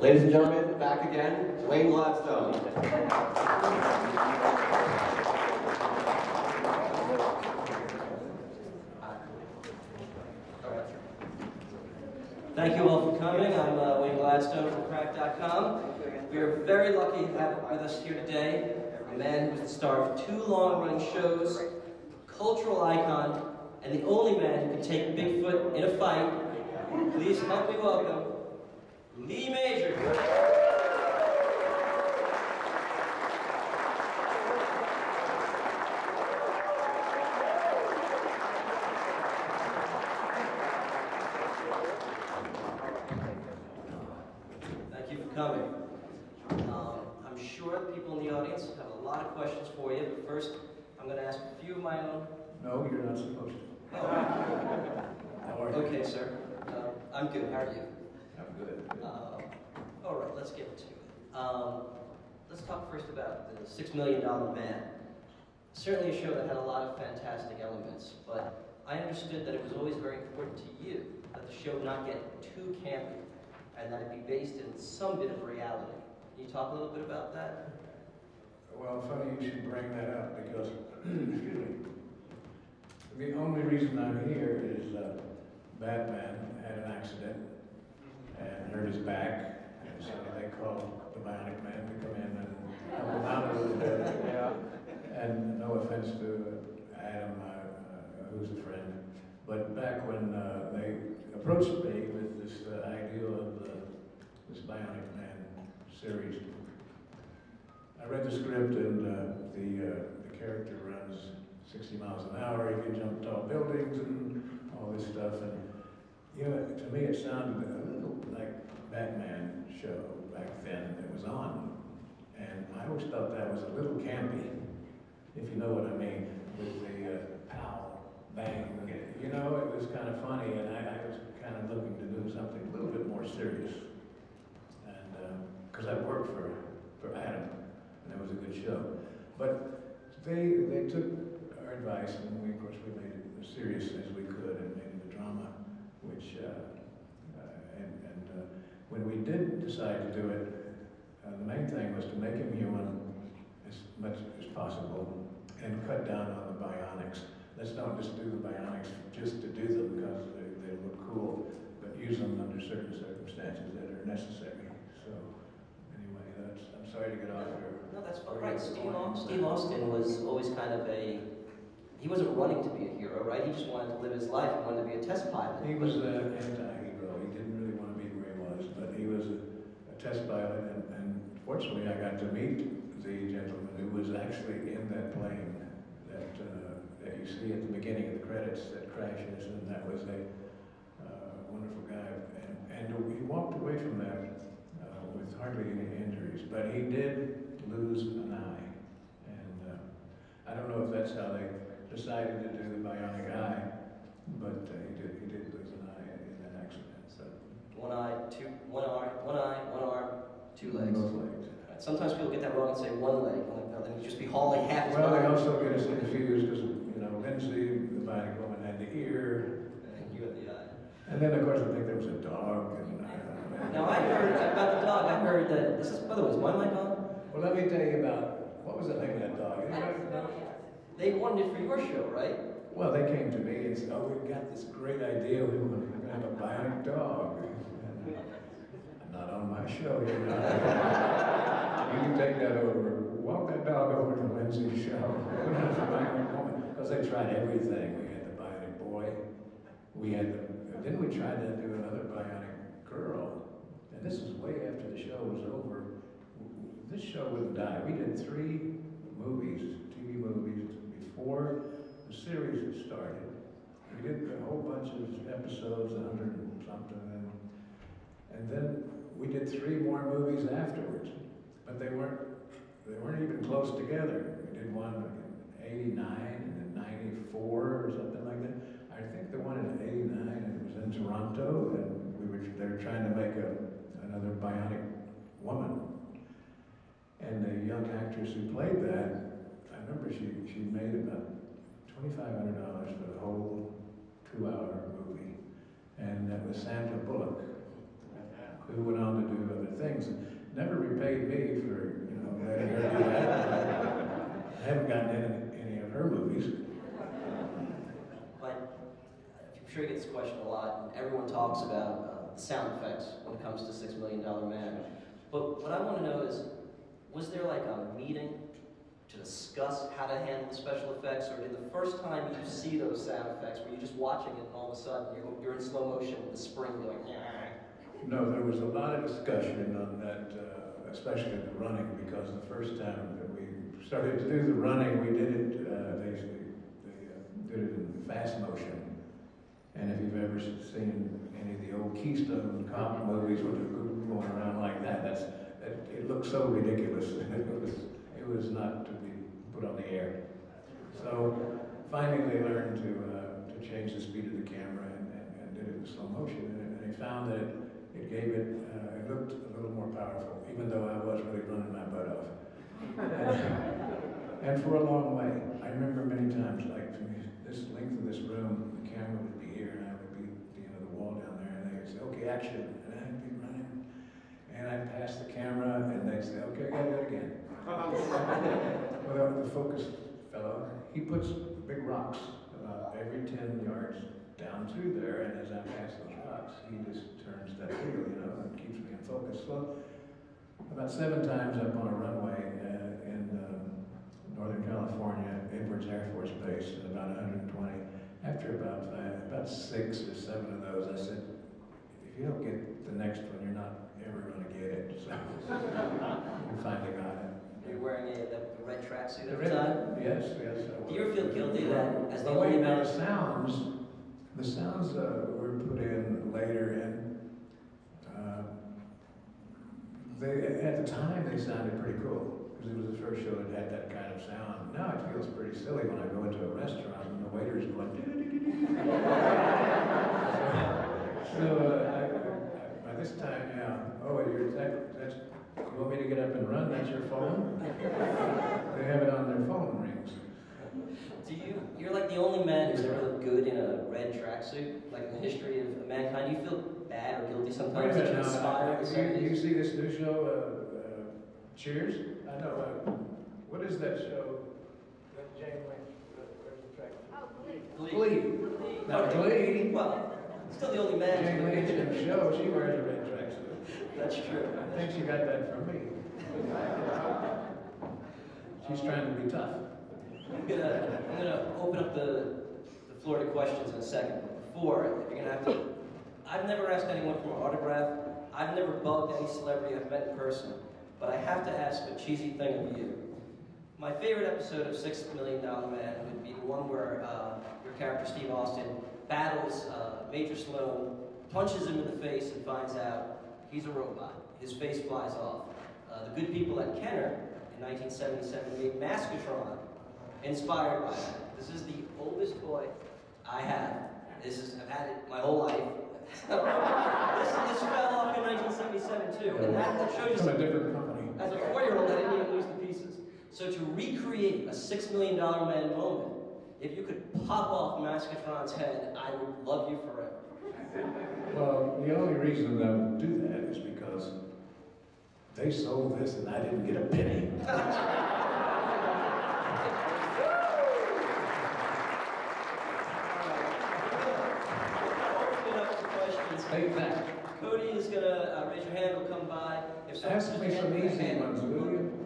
Ladies and gentlemen, back again, Wayne Gladstone. Thank you all for coming. I'm Wayne Gladstone from Crack.com. We are very lucky to have with us here today a man who's the star of 2 long-running shows, cultural icon, and the only man who can take Bigfoot in a fight. Please help me welcome Lee Majors. Thank you for coming. I'm sure people in the audience have a lot of questions for you, but first I'm going to ask a few of my own. No, you're not supposed to. Oh. How are you? Okay, sir. I'm good. How are you? I'm good. All right, let's get to it. Let's talk first about the $6 Million Man. Certainly a show that had a lot of fantastic elements, but I understood that it was always very important to you that the show not get too campy and that it be based in some bit of reality. Can you talk a little bit about that? Well, funny you should bring that up because, excuse me, the only reason I'm here is Batman had an accident and hurt his back, and so they called the Bionic Man to come in and help him out a little bit. Yeah. And no offense to Adam, who's a friend, but back when they approached me with this idea of this Bionic Man series, I read the script and the character runs 60 miles an hour, he can jump tall buildings and all this stuff, and you know, to me it sounded a little like Batman show back then that was on, and I always thought that was a little campy, if you know what I mean, with the pow, bang, you know, it was kind of funny, and I was kind of looking to do something a little bit more serious, and because I worked for Adam, and it was a good show, but they took our advice, and we, of course, we made it as serious as we could, and made it a drama, which, when we did decide to do it, the main thing was to make him human as much as possible, and cut down on the bionics. Let's not just do the bionics just to do them because they look cool, but use them under certain circumstances that are necessary. So, anyway, I'm sorry to get off here. No, that's fine. Right, Steve Austin was always kind of he wasn't running to be a hero, right? He just wanted to live his life. He wanted to be a test pilot. He was an anti-hero. He didn't really want to be where he was, but he was a test pilot, and fortunately I got to meet the gentleman who was actually in that plane that you see at the beginning of the credits that crashes, and that was a wonderful guy. And he walked away from that with hardly any injuries, but he did lose an eye, and I don't know if that's how they decided to do the bionic eye, but he did lose an eye in that accident. So one arm, 2 legs. Both legs. Right. Sometimes people get that wrong and say 1 leg, like that. Then you just be hauling half his well, body. they also get us confused because Lindsay, the bionic woman, had the ear. And you had the eye. And then, of course, I think there was a dog. Now, I heard about the dog. I heard that this is, by the way, is one leg on? Well, let me tell you about what was the name of that dog. They wanted it for your show, right? Well, they came to me and said, "Oh, we've got this great idea. We want to have a bionic dog." And I'm not on my show, you know. You can take that over. Walk that dog over to Lindsay's show. Because they tried everything. We had the bionic boy. Then we tried to do another bionic girl. And this was way after the show was over. This show wouldn't die. We did 3 movies, TV movies, before the series started. We did a whole bunch of episodes, 100 and something, and then we did 3 more movies afterwards. But they weren't even close together. We did one in '89 and then '94 or something like that. I think the one in '89, and it was in Toronto, and they were trying to make another bionic woman. And the young actress who played that, I remember she made about $2,500 for the whole 2-hour movie, and that was Sandra Bullock. who went on to do other things. And never repaid me for, you know, letting her do that. I haven't gotten any of her movies. But I'm sure you get this question a lot, and everyone talks about sound effects when it comes to $6 Million Man. But what I want to know is, was there like a meeting to discuss how to handle the special effects, or did the first time you see those sound effects, were you just watching it and all of a sudden you're in slow motion with the spring going, yeah? No, there was a lot of discussion on that, especially the running, because the first time that we started to do the running, we did it, they did it in fast motion. And if you've ever seen any of the old Keystone Cop movies where they're going around like that, it looked so ridiculous. It was not to be put on the air. So finally they learned to change the speed of the camera and did it in slow motion. And they found that it gave it, it looked a little more powerful, even though I was really running my butt off. And for a long way. I remember many times, like from this length of this room, the camera would be here and I would be at the end of the wall down there, and they would say, okay, action, and I'd be running. And I'd pass the camera and they'd say, okay, I gotta do it again. Well, the focus fellow, he puts big rocks about every 10 yards down through there, and as I pass those rocks, he just turns that wheel, you know, and keeps me in focus. So about 7 times up on a runway in Northern California, Edwards Air Force Base, at about 120. After about 6 or 7 of those, I said, if you don't get the next one, you're not ever going to get it. So we finally got it. Were you wearing the red tracksuit at the time? Yes, yes. Do you ever feel guilty that as the But wait, only now man? the sounds were put in later, and at the time they sounded pretty cool, because it was the first show that had that kind of sound. Now it feels pretty silly when I go into a restaurant and the waiter's going, by this time, yeah, oh, you want me to get up and run? That's your phone? They have it on their phone rings. You're like the only man who's ever looked good in a red tracksuit, like in the history of mankind. Do you feel bad or guilty sometimes that you inspire the 70s? You see this new show, Cheers? I know, what is that show? That Jane Lynch, Glee. Now Glee. Well, still the only man. Jane Lynch in the show, she wears a red tracksuit. That's true. I think she got that from me. She's trying to be tough. I'm gonna open up the floor to questions in a second. But before, if you're gonna have to, I've never asked anyone for an autograph. I've never bugged any celebrity I've met in person. But I have to ask a cheesy thing of you. My favorite episode of $6 Million Man would be the one where your character, Steve Austin, battles Major Sloan, punches him in the face, and finds out he's a robot. His face flies off. The good people at Kenner in 1977 made Maskatron, inspired by that. This is the oldest toy I have. I've had it my whole life. this fell off in 1977 too, and that shows you from a different company. As a 4-year-old, I didn't even lose the pieces. So to recreate a $6 Million Man moment, if you could pop off Maskatron's head, I would love you forever. Well, the only reason I would do that is because they sold this and I didn't get a penny. Take that. Cody is going to raise your hand, we'll come by. If Ask me some easy ones, will you?